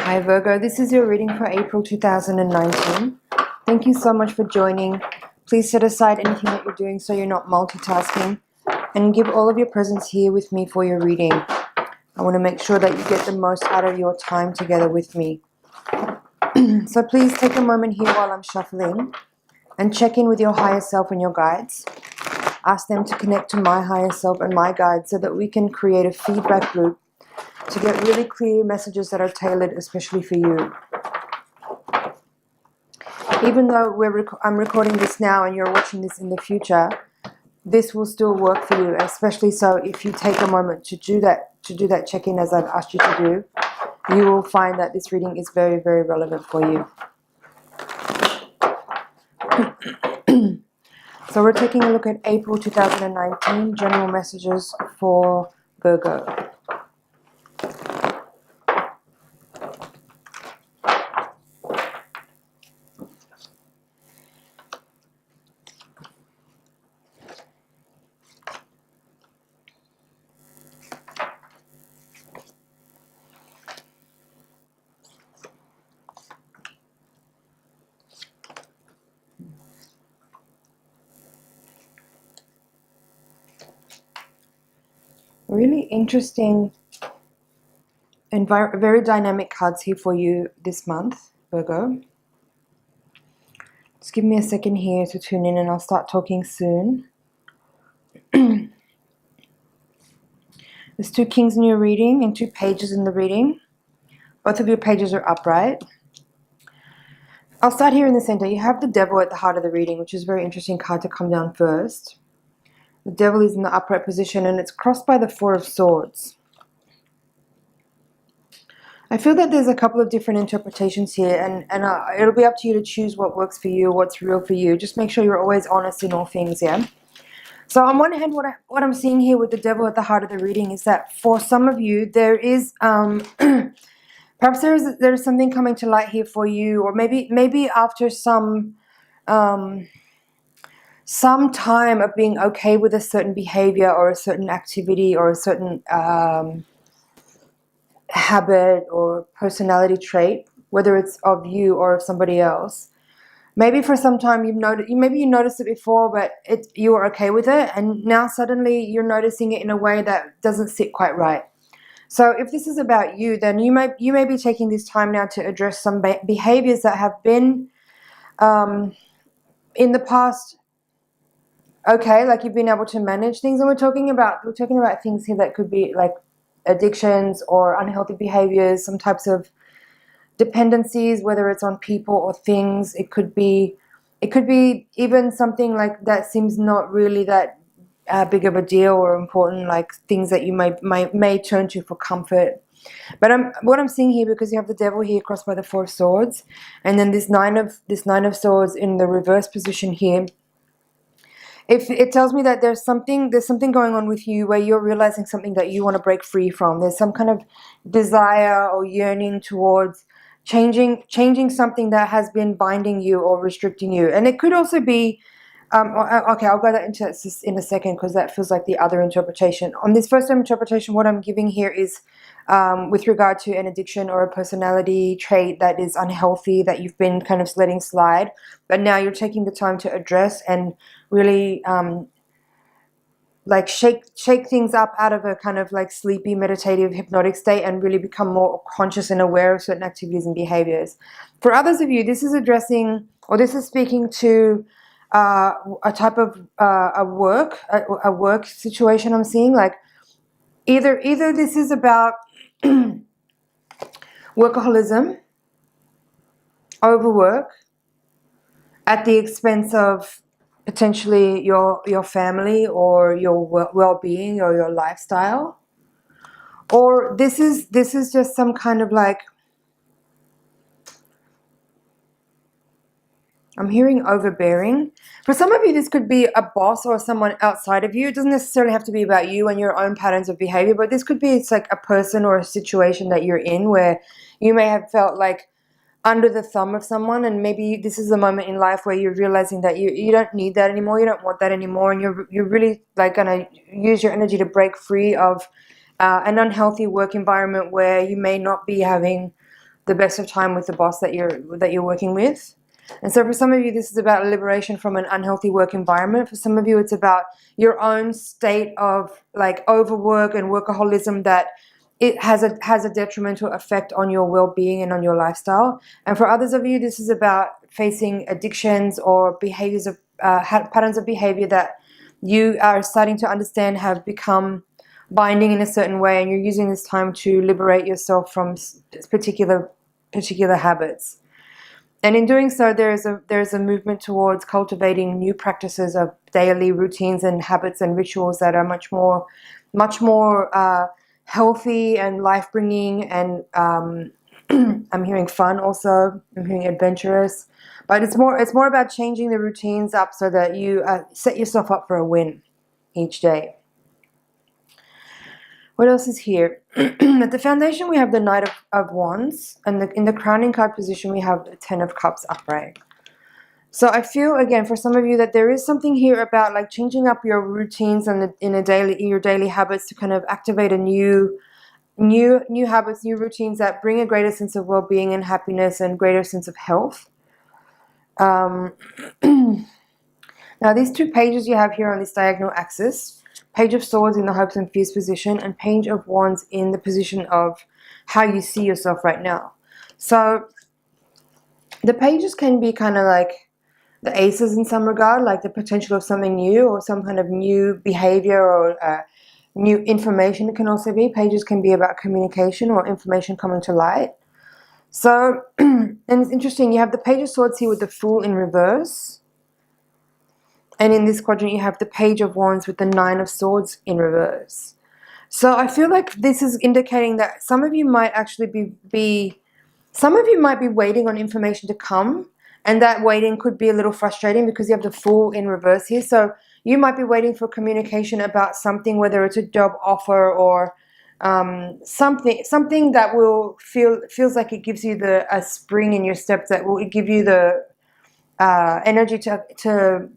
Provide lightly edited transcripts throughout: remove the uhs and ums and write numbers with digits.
Hi Virgo, this is your reading for April 2019. Thank you so much for joining. Please set aside anything that you're doing so you're not multitasking, and give all of your presence here with me for your reading. I want to make sure that you get the most out of your time together with me. So please take a moment here while I'm shuffling and check in with your higher self and your guides. Ask them to connect to my higher self and my guides so that we can create a feedback loop to get really clear messages that are tailored especially for you. Even though I'm recording this now and you're watching this in the future, this will still work for you, especially so if you take a moment to do that check-in as I've asked you to do, you will find that this reading is very, very relevant for you. So we're taking a look at April 2019 general messages for Virgo. Really interesting and very dynamic cards here for you this month, Virgo. Just give me a second here to tune in and I'll start talking soon. There's 2 kings in your reading and 2 pages in the reading. Both of your pages are upright. I'll start here in the center. You have the devil at the heart of the reading, which is a very interesting card to come down first. The devil is in the upright position and it's crossed by the 4 of Swords. I feel that there's a couple of different interpretations here, and it'll be up to you to choose what works for you, what's real for you. Just make sure you're always honest in all things, yeah? So on one hand, what I'm seeing here with the devil at the heart of the reading is that for some of you, there is, perhaps there's something coming to light here for you, or maybe after some time of being okay with a certain behavior or a certain activity or a certain habit or personality trait, whether it's of you or of somebody else. Maybe for some time you noticed it before, but you were okay with it, and now suddenly you're noticing it in a way that doesn't sit quite right. So if this is about you, then you may be taking this time now to address some behaviors that have been in the past okay, like you've been able to manage things, and we're talking about things here that could be like addictions or unhealthy behaviors, some types of dependencies, whether it's on people or things. It could be even something like that seems not really that big of a deal or important, like things that you may turn to for comfort. But what I'm seeing here, because you have the devil here crossed by the 4 of Swords, and then this nine of Swords in the reverse position here. If it tells me that there's something going on with you where you're realizing something that you want to break free from. There's some kind of desire or yearning towards changing something that has been binding you or restricting you. And it could also be, okay, I'll go into that in a second, because that feels like the other interpretation. On this first interpretation, what I'm giving here is with regard to an addiction or a personality trait that is unhealthy, that you've been kind of letting slide, but now you're taking the time to address and really like shake things up out of a kind of like sleepy, meditative, hypnotic state, and really become more conscious and aware of certain activities and behaviors. For others of you, this is addressing, or this is speaking to a type of a work situation I'm seeing. Like either this is about workaholism, overwork, at the expense of potentially your family or your well-being or your lifestyle, or this is just some kind of like, I'm hearing overbearing. For some of you, this could be a boss or someone outside of you. It doesn't necessarily have to be about you and your own patterns of behavior, but this could be, it's like a person or a situation that you're in where you may have felt like under the thumb of someone, and maybe this is a moment in life where you're realizing that you don't need that anymore, you don't want that anymore, and you're really like gonna use your energy to break free of an unhealthy work environment where you may not be having the best of time with the boss that you're working with. And so for some of you, this is about liberation from an unhealthy work environment. For some of you, it's about your own state of like overwork and workaholism that it has a detrimental effect on your well-being and on your lifestyle. And for others of you, this is about facing addictions or behaviors of patterns of behavior that you are starting to understand have become binding in a certain way, and you're using this time to liberate yourself from particular habits. And in doing so, there is a movement towards cultivating new practices of daily routines and habits and rituals that are much more healthy and life-bringing. And I'm hearing fun also. I'm hearing adventurous. But it's more about changing the routines up so that you set yourself up for a win each day. What else is here? At the foundation, we have the Knight of Wands, and in the crowning card position, we have the Ten of Cups upright. So I feel, again, for some of you, that there is something here about like changing up your routines and your daily habits to kind of activate a new habits, new routines that bring a greater sense of well-being and happiness and greater sense of health. Now, these two pages you have here on this diagonal axis, Page of Swords in the Hopes and Fears position, and Page of Wands in the position of how you see yourself right now. So the pages can be kind of like the aces in some regard, like the potential of something new or some kind of new behavior or new information. It can also be. Pages can be about communication or information coming to light. So, and it's interesting, you have the Page of Swords here with the Fool in reverse. And in this quadrant, you have the Page of Wands with the Nine of Swords in reverse. So I feel like this is indicating that some of you might actually some of you might be waiting on information to come. And that waiting could be a little frustrating because you have the Fool in reverse here. So you might be waiting for communication about something, whether it's a job offer or something that will feels like it gives you a spring in your step, that will give you the energy to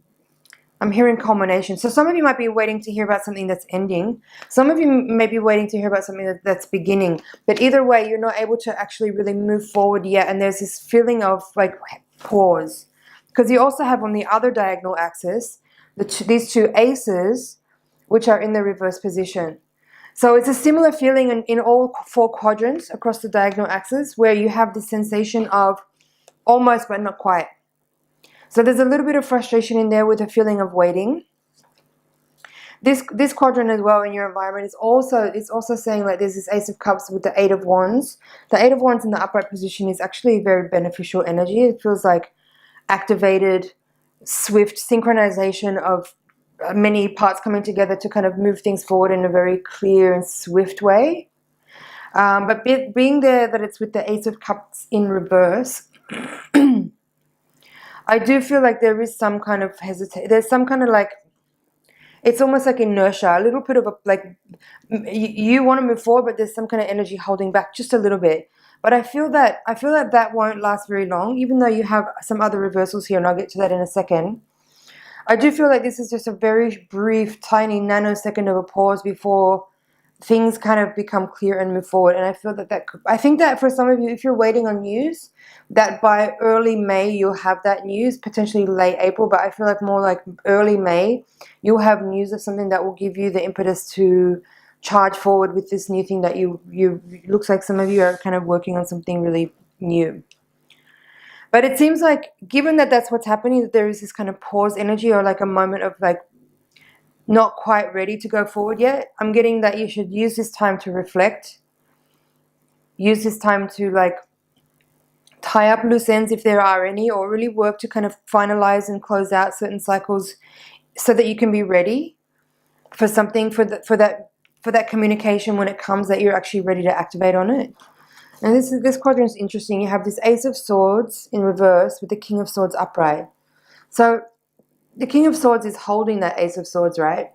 I'm hearing culmination. So some of you might be waiting to hear about something that's ending. Some of you may be waiting to hear about something that's beginning. But either way, you're not able to actually really move forward yet. And there's this feeling of like pause. Because you also have on the other diagonal axis, these two aces, which are in the reverse position. So it's a similar feeling in all four quadrants across the diagonal axis, where you have this sensation of almost but not quite. So there's a little bit of frustration in there with a feeling of waiting. This quadrant as well in your environment is also saying like there's this Ace of Cups with the Eight of Wands. The Eight of Wands in the upright position is actually very beneficial energy. It feels like activated, swift synchronization of many parts coming together to kind of move things forward in a very clear and swift way. But being there that it's with the Ace of Cups in reverse, I do feel like there is some kind of hesitation. There's some kind of like, it's almost like inertia, a little bit of a, like, you want to move forward, but there's some kind of energy holding back just a little bit. But I feel that that won't last very long, even though you have some other reversals here, and I'll get to that in a second. I do feel like this is just a very brief, tiny nanosecond of a pause before things kind of become clear and move forward. And I feel I think that for some of you, if you're waiting on news, that by early May you'll have that news, potentially late April, but I feel like more like early May you'll have news of something that will give you the impetus to charge forward with this new thing that you looks like some of you are kind of working on something really new. But it seems like, given that that's what's happening, that there is this kind of pause energy, or like a moment of like not quite ready to go forward yet. I'm getting that you should use this time to reflect. Use this time to like tie up loose ends if there are any, or really work to kind of finalize and close out certain cycles so that you can be ready for something, for that communication when it comes, that you're actually ready to activate on it. And this quadrant is interesting. You have this Ace of Swords in reverse with the King of Swords upright. So the King of Swords is holding that Ace of Swords, right?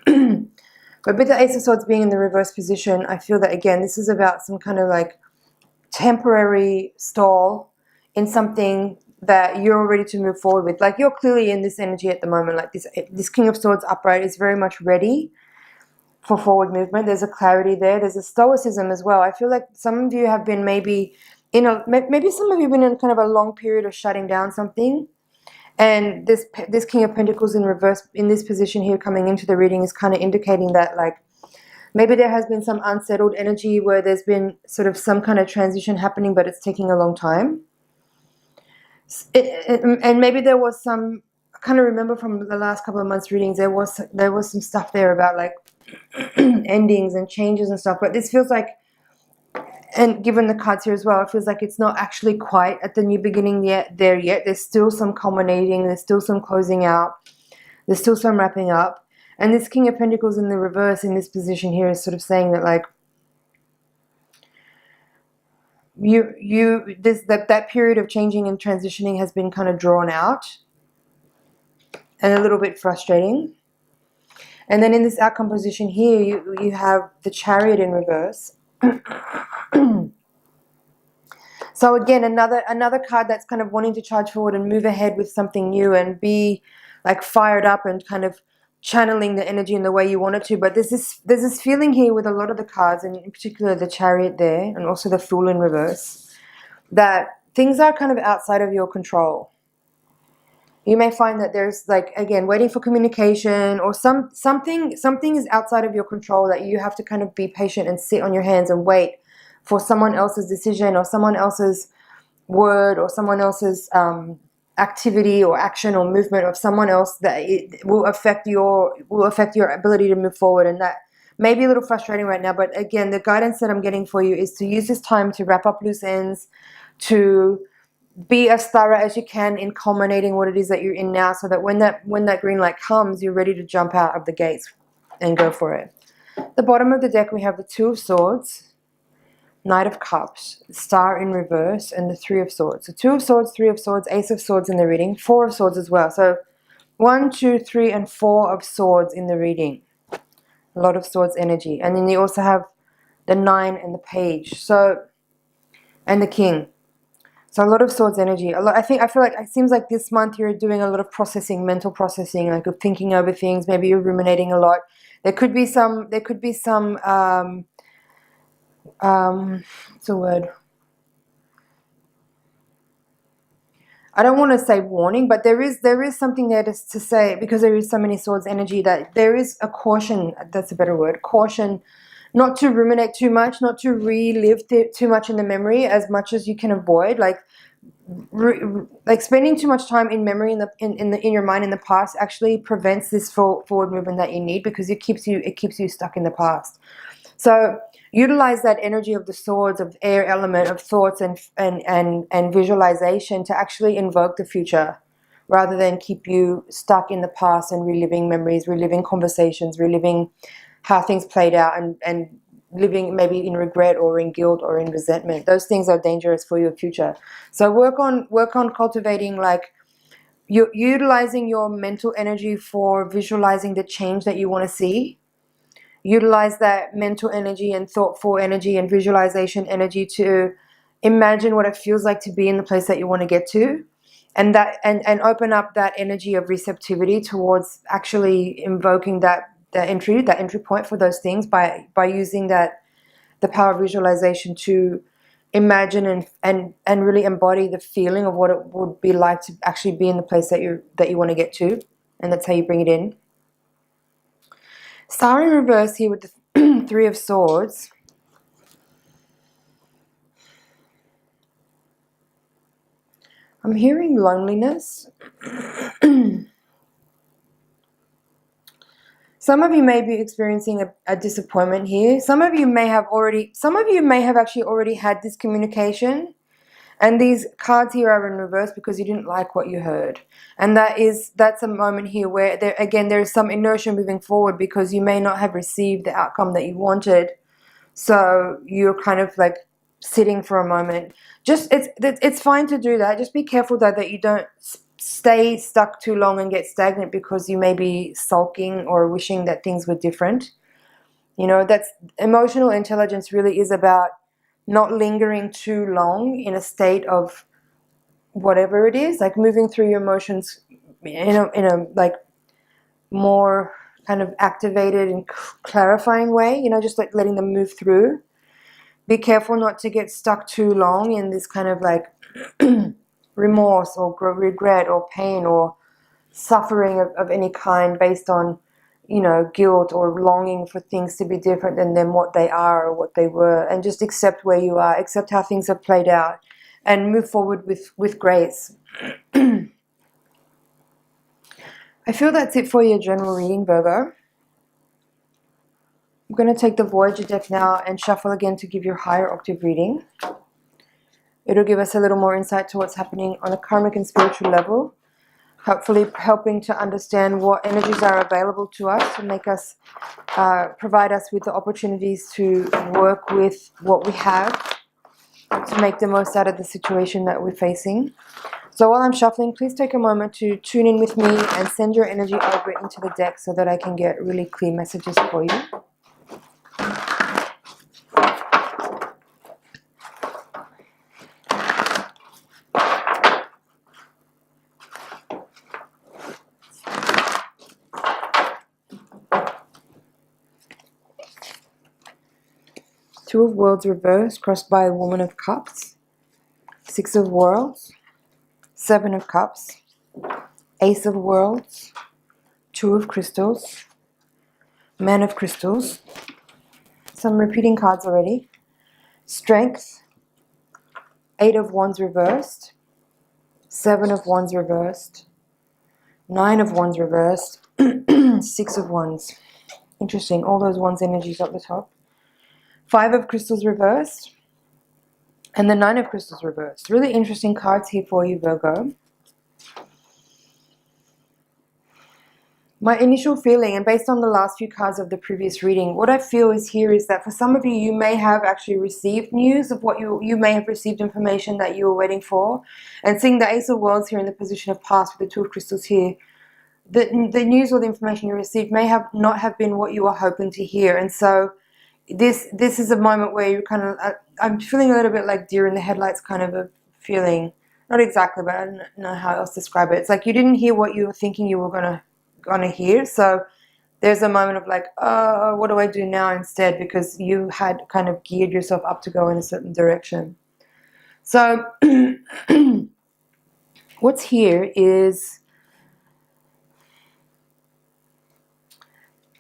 But with the Ace of Swords being in the reverse position, I feel that, again, this is about some kind of like temporary stall in something that you're ready to move forward with. Like, you're clearly in this energy at the moment. Like this King of Swords upright is very much ready for forward movement. There's a clarity there. There's a stoicism as well. I feel like some of you have been maybe maybe some of you have been in kind of a long period of shutting down something. And this King of Pentacles in reverse in this position here coming into the reading is kind of indicating that, like, maybe there has been some unsettled energy where there's been sort of some kind of transition happening, but it's taking a long time. And maybe there was some, I kind of remember from the last couple of months readings, there was some stuff there about like endings and changes and stuff. But this feels like, and given the cards here as well, it feels like it's not actually quite at the new beginning yet. There's still some culminating. There's still some closing out. There's still some wrapping up. And this King of Pentacles in the reverse in this position here is sort of saying that, like, that period of changing and transitioning has been kind of drawn out and a little bit frustrating. And then in this outcome position here, you have the Chariot in reverse. So again, another card that's kind of wanting to charge forward and move ahead with something new and be like fired up and kind of channeling the energy in the way you want it to. But there's this feeling here with a lot of the cards, and in particular the Chariot there, and also the Fool in reverse, that things are kind of outside of your control. You may find that there's, like, again, waiting for communication, or something is outside of your control that you have to kind of be patient and sit on your hands and wait for someone else's decision or someone else's word or someone else's activity or action or movement of someone else that it will affect your ability to move forward. And that may be a little frustrating right now, but again, the guidance that I'm getting for you is to use this time to wrap up loose ends, to be as thorough as you can in culminating what it is that you're in now, so that when that green light comes, you're ready to jump out of the gates and go for it. At the bottom of the deck, we have the Two of Swords, Knight of Cups, Star in reverse, and the Three of Swords. So Two of Swords, Three of Swords, Ace of Swords in the reading, Four of Swords as well. So 1, 2, 3, and 4 of Swords in the reading. A lot of Swords energy. And then you also have the 9 and the Page. So, and the King. So a lot of Swords energy. I feel like it seems like this month you're doing a lot of processing, mental processing, like of thinking over things. Maybe you're ruminating a lot. There could be some what's the word? I don't want to say warning, but there is something there to say, because there is so many Swords energy, that there is a caution, that's a better word, caution, not to ruminate too much, not to relive too much in the memory as much as you can avoid. Like spending too much time in memory in your mind in the past actually prevents this forward movement that you need, because it keeps you stuck in the past. So utilize that energy of the Swords, of air element, of thoughts and visualization to actually invoke the future, rather than keep you stuck in the past and reliving memories, reliving conversations, reliving how things played out, and living maybe in regret or in guilt or in resentment. Those things are dangerous for your future. So work on cultivating, like, you're utilizing your mental energy for visualizing the change that you want to see. Utilize that mental energy and thoughtful energy and visualization energy to imagine what it feels like to be in the place that you want to get to, and open up that energy of receptivity towards actually invoking that entry point for those things by using the power of visualization to imagine and really embody the feeling of what it would be like to actually be in the place that you want to get to, and that's how you bring it in. Star in reverse here with the Three of Swords. I'm hearing loneliness. Some of you may be experiencing a disappointment here. Some of you may have actually already had this communication, and these cards here are in reverse because you didn't like what you heard. And that's a moment here where there's some inertia moving forward, because you may not have received the outcome that you wanted. So you're kind of like sitting for a moment. Just it's fine to do that. Just be careful though that you don't stay stuck too long and get stagnant because you may be sulking or wishing that things were different. You know, that's emotional intelligence really is about not lingering too long in a state of whatever it is, like moving through your emotions in a like more kind of activated and clarifying way, you know, just like letting them move through. Be careful not to get stuck too long in this kind of like remorse or regret or pain or suffering of any kind based on, you know, guilt or longing for things to be different than what they are or what they were, and just accept where you are, accept how things have played out, and move forward with grace. I feel that's it for your general reading, Virgo. I'm going to take the Voyager deck now and shuffle again to give you a higher octave reading. It'll give us a little more insight to what's happening on a karmic and spiritual level, hopefully helping to understand what energies are available to us to make us, provide us with the opportunities to work with what we have to make the most out of the situation that we're facing. So while I'm shuffling, please take a moment to tune in with me and send your energy over into the deck so that I can get really clear messages for you. Two of Worlds reversed, crossed by a Woman of Cups. Six of Worlds. Seven of Cups. Ace of Worlds. Two of Crystals. Man of Crystals. Some repeating cards already. Strength. Eight of Wands reversed. Seven of Wands reversed. Nine of Wands reversed. Six of Wands. Interesting, all those Wands energies up the top. Five of Crystals reversed. And the Nine of Crystals reversed. Really interesting cards here for you, Virgo. My initial feeling, and based on the last few cards of the previous reading, what I feel is here is that for some of you, you may have actually received news of what you may have received information that you were waiting for. And seeing the Ace of Worlds here in the position of past with the Two of Crystals here, the news or the information you received may have not have been what you were hoping to hear. And so this is a moment where you kind of, I'm feeling a little bit like deer in the headlights kind of a feeling. Not exactly, but I don't know how else to describe it. It's like you didn't hear what you were thinking you were gonna hear. So there's a moment of like, what do I do now instead? Because you had kind of geared yourself up to go in a certain direction. So what's here is,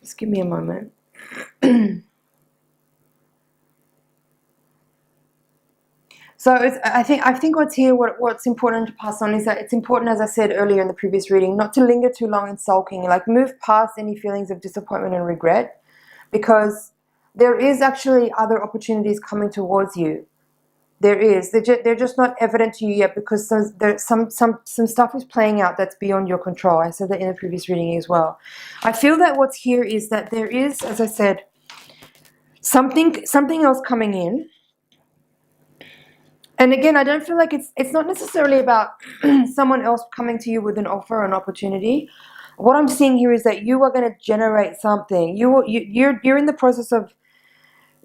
just give me a moment. So I think what's here, what's important to pass on is that it's important, as I said earlier in the previous reading, not to linger too long in sulking. Like move past any feelings of disappointment and regret, because there is actually other opportunities coming towards you. There is. They're just not evident to you yet, because some stuff is playing out that's beyond your control. I said that in the previous reading as well. I feel that what's here is that there is, as I said, something else coming in. And again, I don't feel like it's not necessarily about someone else coming to you with an offer or an opportunity. What I'm seeing here is that you are going to generate something. You're in the process of,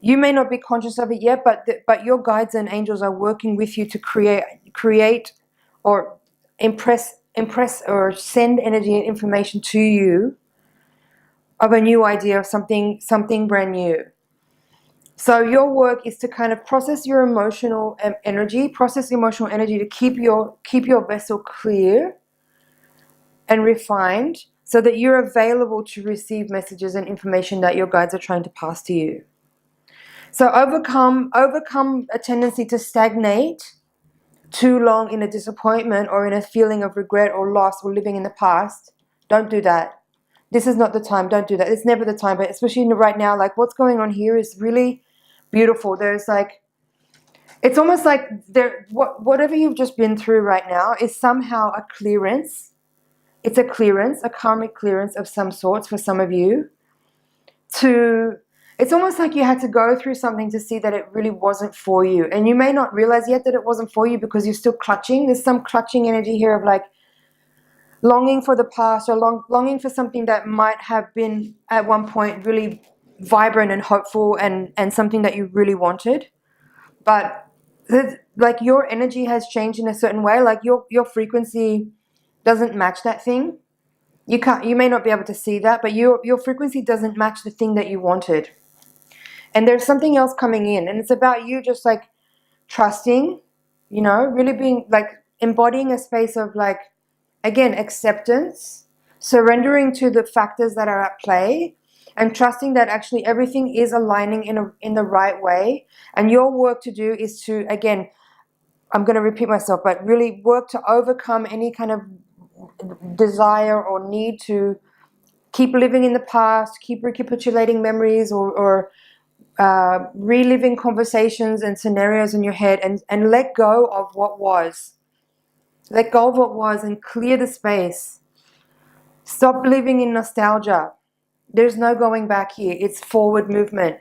you may not be conscious of it yet, but your guides and angels are working with you to create or impress or send energy and information to you of a new idea of something brand new. So your work is to kind of process your emotional energy, to keep your vessel clear and refined, so that you're available to receive messages and information that your guides are trying to pass to you. So overcome a tendency to stagnate too long in a disappointment or in a feeling of regret or loss or living in the past. Don't do that. This is not the time. Don't do that. It's never the time, but especially right now, like what's going on here is really beautiful. There's like, it's almost like whatever you've just been through right now is somehow a clearance. It's a clearance, a karmic clearance of some sorts for some of you. It's almost like you had to go through something to see that it really wasn't for you. And you may not realize yet that it wasn't for you because you're still clutching. There's some clutching energy here of like longing for the past, or longing for something that might have been at one point really vibrant and hopeful and something that you really wanted. But like your energy has changed in a certain way. Like your frequency doesn't match that thing. You may not be able to see that, but your frequency doesn't match the thing that you wanted. And there's something else coming in, and it's about you just like trusting, you know, really being like embodying a space of like, again, acceptance, surrendering to the factors that are at play, and trusting that actually everything is aligning in the right way. And your work to do is to, again, I'm going to repeat myself, but really work to overcome any kind of desire or need to keep living in the past, keep recapitulating memories, or reliving conversations and scenarios in your head, and let go of what was. Let go of what was and clear the space. Stop living in nostalgia. There's no going back here. It's forward movement.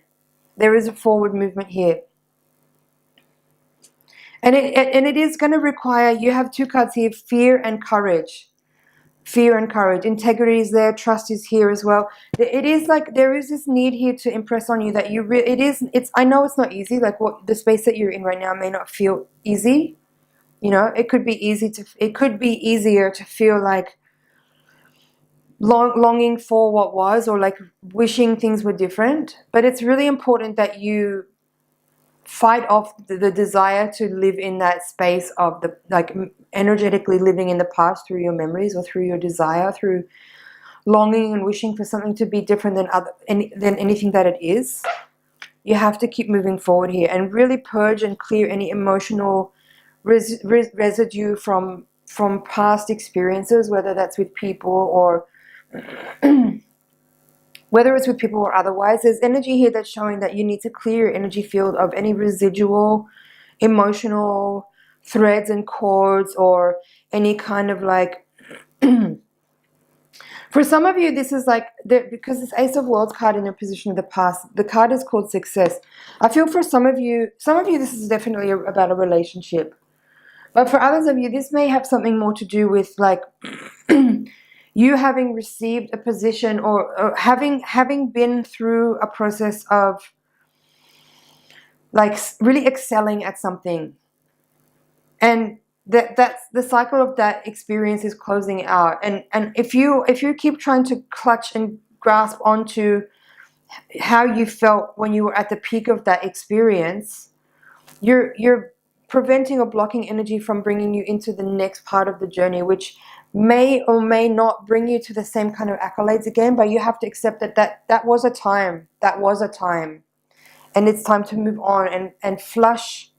There is a forward movement here. And it is going to require, you have two cards here, fear and courage. Fear and courage. Integrity is there. Trust is here as well. It is like there is this need here to impress on you that you I know it's not easy. Like what the space that you're in right now may not feel easy. You know, it could be easier to feel like longing for what was, or like wishing things were different. But it's really important that you fight off the desire to live in that space of the like energetically living in the past through your memories or through your desire, through longing and wishing for something to be different than anything that it is. You have to keep moving forward here and really purge and clear any emotional residue from past experiences, whether that's with people or whether it's with people or otherwise. There's energy here that's showing that you need to clear your energy field of any residual emotional threads and cords, or any kind of like for some of you this is like because this Ace of Worlds card in a position of the past, the card is called success. I feel for some of you this is definitely about a relationship, but for others of you this may have something more to do with like you having received a position, or having been through a process of like really excelling at something, and that's the cycle of that experience is closing out. And if you keep trying to clutch and grasp onto how you felt when you were at the peak of that experience, you're preventing or blocking energy from bringing you into the next part of the journey, which may or may not bring you to the same kind of accolades again. But you have to accept that was a time, and it's time to move on and flush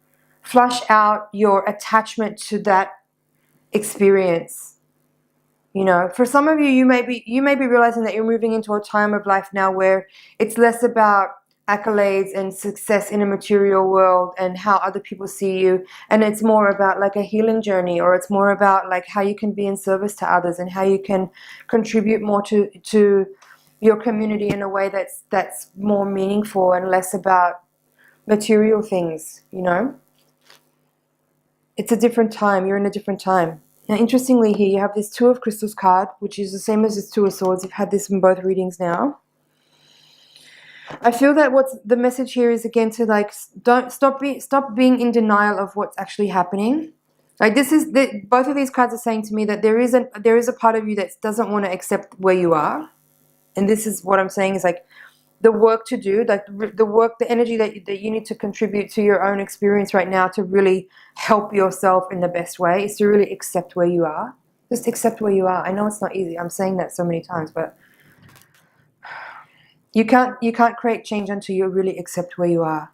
out your attachment to that experience. You know, for some of you, you may be realizing that you're moving into a time of life now where it's less about accolades and success in a material world and how other people see you, and it's more about like a healing journey, or it's more about like how you can be in service to others and how you can contribute more to your community in a way that's more meaningful and less about material things. You know, it's a different time. You're in a different time. Now, interestingly, here you have this Two of Crystals card, which is the same as this Two of Swords. You've had this in both readings now. I feel that what's the message here is, again, to like stop being in denial of what's actually happening. Like both of these cards are saying to me that there is a part of you that doesn't want to accept where you are, and this is what I'm saying is like the work to do, like the energy that you need to contribute to your own experience right now to really help yourself in the best way is to really accept where you are. Just accept where you are. I know it's not easy. I'm saying that so many times, but you can't create change until you really accept where you are.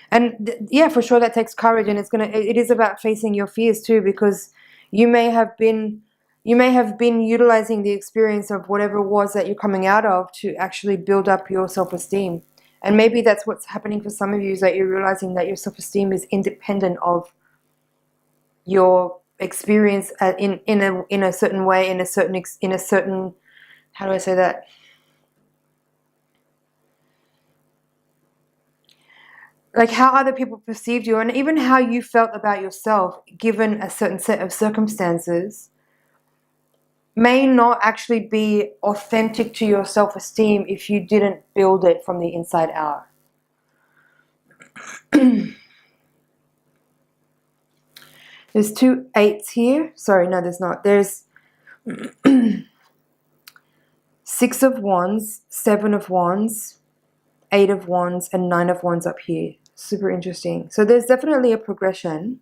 And yeah, for sure that takes courage, and it is about facing your fears too, because you may have been utilizing the experience of whatever it was that you're coming out of to actually build up your self-esteem. And maybe that's what's happening for some of you, is that you're realizing that your self-esteem is independent of your experience in a certain way, in a certain how do I say that? Like how other people perceived you, and even how you felt about yourself given a certain set of circumstances, may not actually be authentic to your self-esteem if you didn't build it from the inside out. There's 2 8s here. Sorry, no, there's not. There's 6 of Wands, 7 of Wands, Eight of Wands, and Nine of Wands up here. Super interesting. So there's definitely a progression.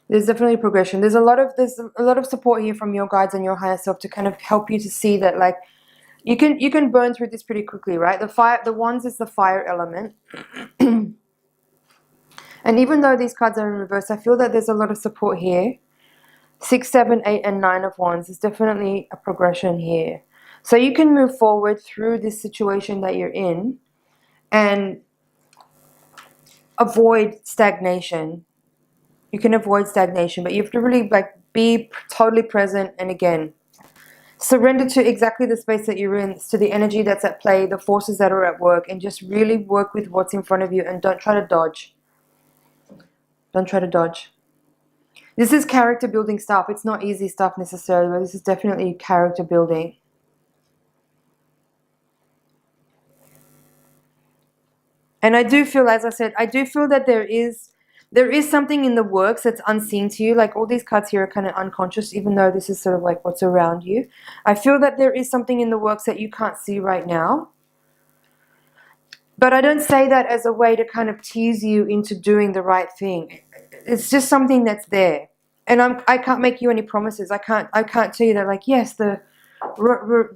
There's definitely a progression. There's a lot of support here from your guides and your higher self to kind of help you to see that, like, you can burn through this pretty quickly, right? The Wands is the fire element. And even though these cards are in reverse, I feel that there's a lot of support here. 6, 7, 8, and 9 of Wands is definitely a progression here. So you can move forward through this situation that you're in and avoid stagnation. You can avoid stagnation, but you have to really, like, be totally present, and again, surrender to exactly the space that you're in, to the energy that's at play, the forces that are at work, and just really work with what's in front of you, and don't try to dodge. Don't try to dodge. This is character building stuff. It's not easy stuff necessarily, but this is definitely character building. And I do feel, as I said, I do feel that there is something in the works that's unseen to you. Like, all these cards here are kind of unconscious, even though this is sort of like what's around you. I feel that there is something in the works that you can't see right now. But I don't say that as a way to kind of tease you into doing the right thing. It's just something that's there. And I can't make you any promises. I can't tell you that, like, yes, the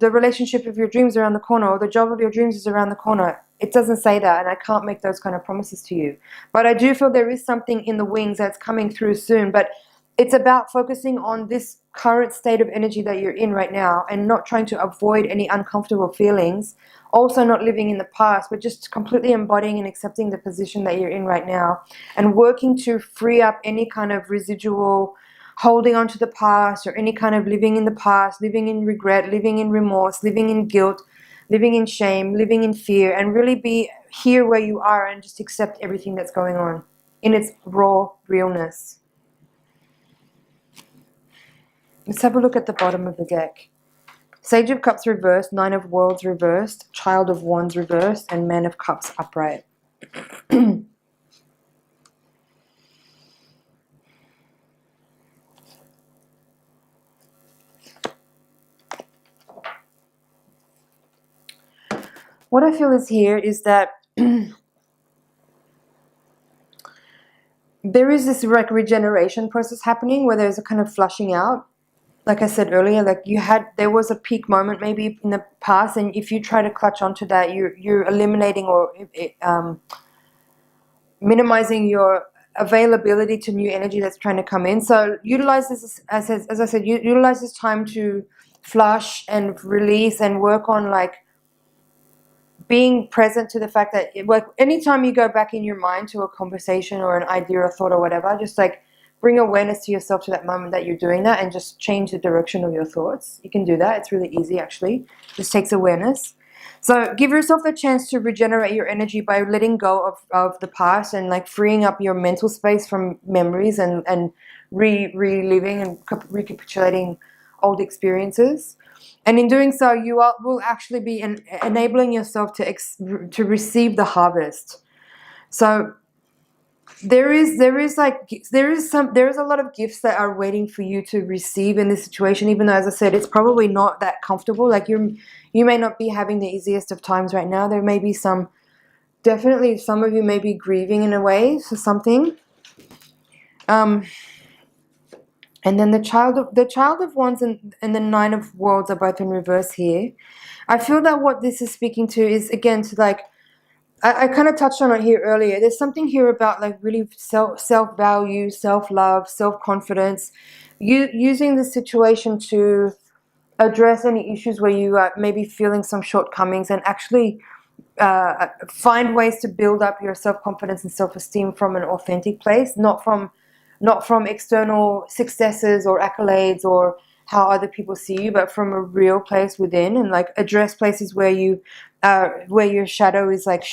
relationship of your dreams is around the corner, or the job of your dreams is around the corner. It doesn't say that, and I can't make those kind of promises to you. But I do feel there is something in the wings that's coming through soon. But it's about focusing on this current state of energy that you're in right now, and not trying to avoid any uncomfortable feelings. Also not living in the past, but just completely embodying and accepting the position that you're in right now, and working to free up any kind of residual holding on to the past, or any kind of living in the past, living in regret, living in remorse, living in guilt, living in shame, living in fear, and really be here where you are and just accept everything that's going on in its raw realness. Let's have a look at the bottom of the deck. Sage of Cups reversed, Nine of Worlds reversed, Child of Wands reversed, and Man of Cups upright. What I feel is here is that there is this, like, regeneration process happening, where there's a kind of flushing out. Like I said earlier, like, there was a peak moment maybe in the past, and if you try to clutch onto that, you're eliminating or minimizing your availability to new energy that's trying to come in. So utilize this, as I said, utilize this time to flush and release and work on, like, being present to the fact that, like, anytime you go back in your mind to a conversation or an idea or thought or whatever, just, like, bring awareness to yourself to that moment that you're doing that, and just change the direction of your thoughts. You can do that. It's really easy, actually. Just takes awareness. So give yourself the chance to regenerate your energy by letting go of the past, and, like, freeing up your mental space from memories, and reliving and recapitulating old experiences. And in doing so, you will actually be enabling yourself to receive the harvest. So there is a lot of gifts that are waiting for you to receive in this situation, even though, as I said, it's probably not that comfortable. Like, you may not be having the easiest of times right now. There may be definitely some of you may be grieving in a way for something. And then the Child of Wands and the Nine of Worlds are both in reverse here. I feel that what this is speaking to is, again, to, like, I kind of touched on it here earlier. There's something here about, like, really self-value, self-love, self-confidence. Using the situation to address any issues where you are maybe feeling some shortcomings, and actually find ways to build up your self-confidence and self-esteem from an authentic place, not from external successes or accolades or how other people see you, but from a real place within, and, like, address places where your shadow is, like,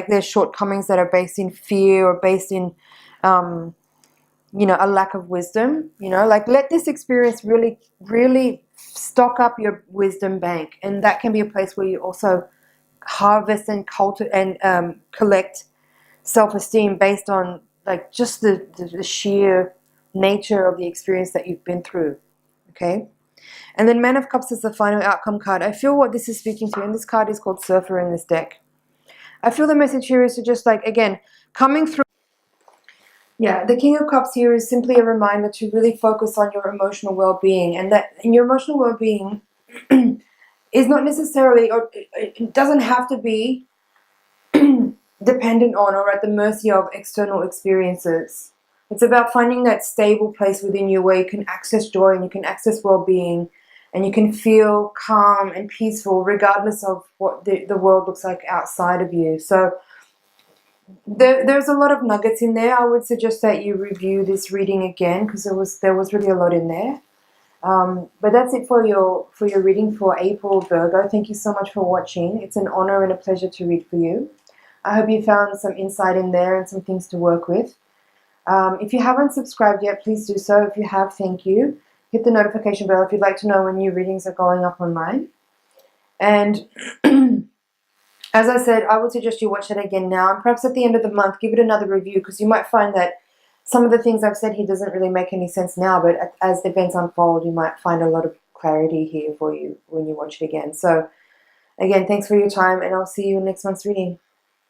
there's shortcomings that are based in fear, or based in a lack of wisdom. Like, let this experience really, really stock up your wisdom bank, and that can be a place where you also harvest and cultivate and collect self-esteem based on, like, just the sheer nature of the experience that you've been through. Okay? And then Man of Cups is the final outcome card. I feel what this is speaking to, and this card is called Surfer in this deck. I feel the message here is to just like, again, coming through. Yeah, the King of Cups here is simply a reminder to really focus on your emotional well-being, and that in your emotional well-being is not necessarily, or it doesn't have to be dependent on or at the mercy of external experiences. It's about finding that stable place within you where you can access joy and you can access well-being and you can feel calm and peaceful regardless of what the world looks like outside of you. So there's a lot of nuggets in there. I would suggest that you review this reading again because there was really a lot in there. But that's it for your reading for April, Virgo. Thank you so much for watching. It's an honor and a pleasure to read for you. I hope you found some insight in there and some things to work with. If you haven't subscribed yet, please do so. If you have, thank you. Hit the notification bell if you'd like to know when new readings are going up online. And as I said, I would suggest you watch it again now, and perhaps at the end of the month, give it another review, because you might find that some of the things I've said here doesn't really make any sense now, but as events unfold, you might find a lot of clarity here for you when you watch it again. So, again, thanks for your time, and I'll see you in next month's reading.